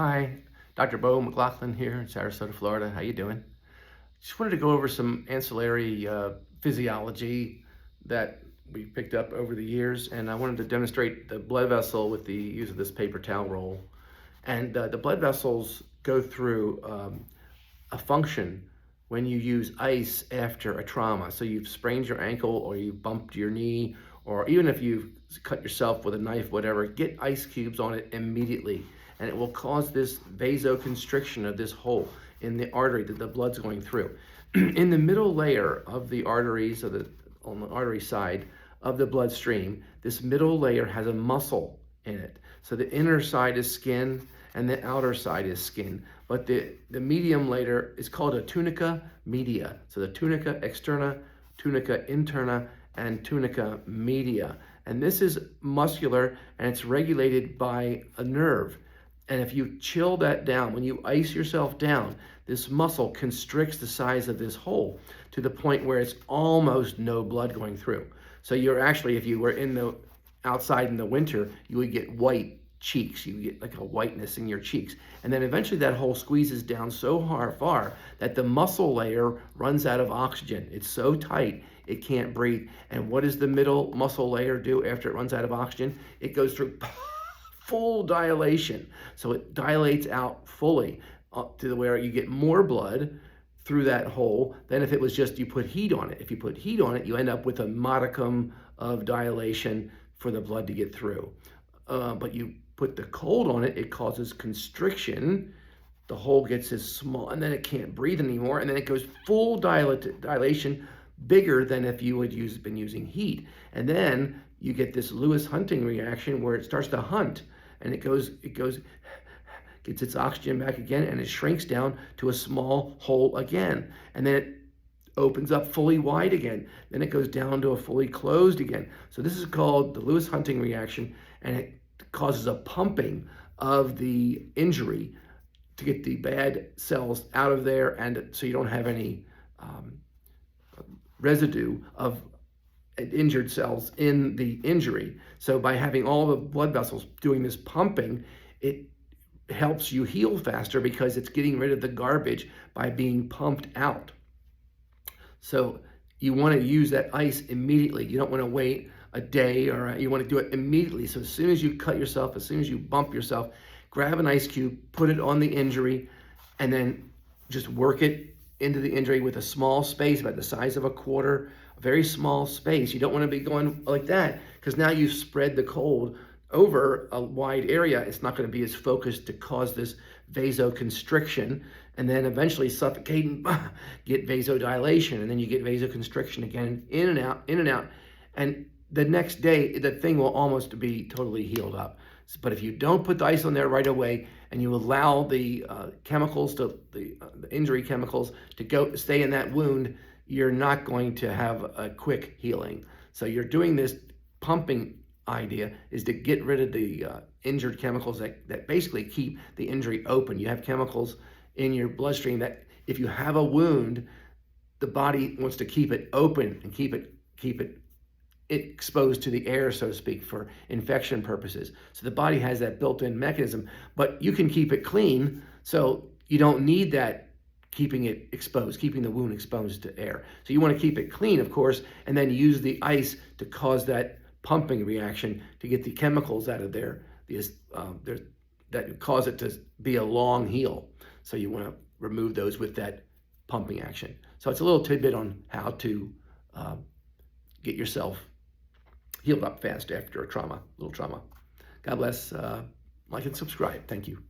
Hi, Dr. Bo McLaughlin here in Sarasota, Florida. How you doing? Just wanted to go over some ancillary physiology that we picked up over the years, and I wanted to demonstrate the blood vessel with the use of this paper towel roll. And the blood vessels go through a function when you use ice after a trauma. So you've sprained your ankle, or you bumped your knee, or even if you've cut yourself with a knife, whatever, get ice cubes on it immediately. And it will cause this vasoconstriction of this hole in the artery that the blood's going through. In the middle layer of the arteries, on the artery side of the bloodstream, this middle layer has a muscle in it. So the inner side is skin and the outer side is skin. But the medium layer is called a tunica media. So the tunica externa, tunica interna, and tunica media. And this is muscular, and it's regulated by a nerve. And if you chill that down, when you ice yourself down, this muscle constricts the size of this hole to the point where it's almost no blood going through. So you're actually, if you were outside in the winter, you would get white cheeks. You would get like a whiteness in your cheeks. And then eventually that hole squeezes down so far that the muscle layer runs out of oxygen. It's so tight, it can't breathe. And what does the middle muscle layer do after it runs out of oxygen? It goes through full dilation. So it dilates out fully to where you get more blood through that hole than if it was just you put heat on it. If you put heat on it, you end up with a modicum of dilation for the blood to get through. But you put the cold on it, it causes constriction. The hole gets as small, and then it can't breathe anymore, and then it goes full dilation, bigger than if you had been using heat. And then you get this Lewis-Hunting reaction where it starts to hunt, and it gets its oxygen back again, and it shrinks down to a small hole again. And then it opens up fully wide again. Then it goes down to a fully closed again. So this is called the Lewis-Hunting reaction, and it causes a pumping of the injury to get the bad cells out of there, and so you don't have any residue of injured cells in the injury. So by having all the blood vessels doing this pumping, it helps you heal faster because it's getting rid of the garbage by being pumped out. So you want to use that ice immediately. You don't want to wait a day, or you want to do it immediately. So as soon as you cut yourself, as soon as you bump yourself, grab an ice cube, put it on the injury, and then just work it into the injury with a small space, about the size of a quarter, a very small space. You don't want to be going like that, because now you've spread the cold over a wide area. It's not going to be as focused to cause this vasoconstriction, and then eventually suffocate and get vasodilation, and then you get vasoconstriction again, in and out, in and out. And the next day, the thing will almost be totally healed up. But if you don't put the ice on there right away, and you allow the chemicals to the injury chemicals to stay in that wound, you're not going to have a quick healing. So you're doing this pumping idea is to get rid of the injured chemicals that basically keep the injury open. You have chemicals in your bloodstream that if you have a wound, the body wants to keep it open and keep it exposed to the air, so to speak, for infection purposes. So the body has that built-in mechanism, but you can keep it clean, so you don't need that keeping it exposed, keeping the wound exposed to air. So you want to keep it clean, of course, and then use the ice to cause that pumping reaction to get the chemicals out of there that cause it to be a long heal. So you want to remove those with that pumping action. So it's a little tidbit on how to get yourself healed up fast after a little trauma. God bless. Like and subscribe. Thank you.